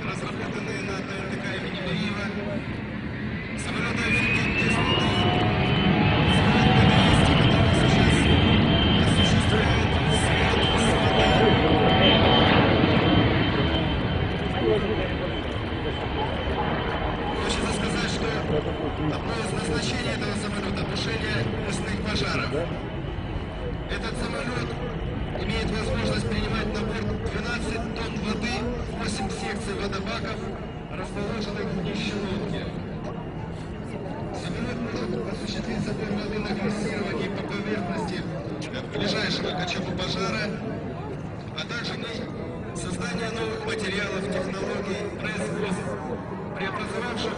Разработанные на ТНТК имени Бериева. Самолеты «Амфибии» без воды. Хочется сказать, что одно из назначений этого самолета — тушение лесных пожаров. Этот самолет имеет возможность принимать на борт 12 тонн воды, 8 секций водобаков, расположенных в днище лодки. Самолет может осуществить забор воды на форсировании по поверхности ближайшего к очагу пожара, а также создание новых материалов, технологий, производств, преобразовавших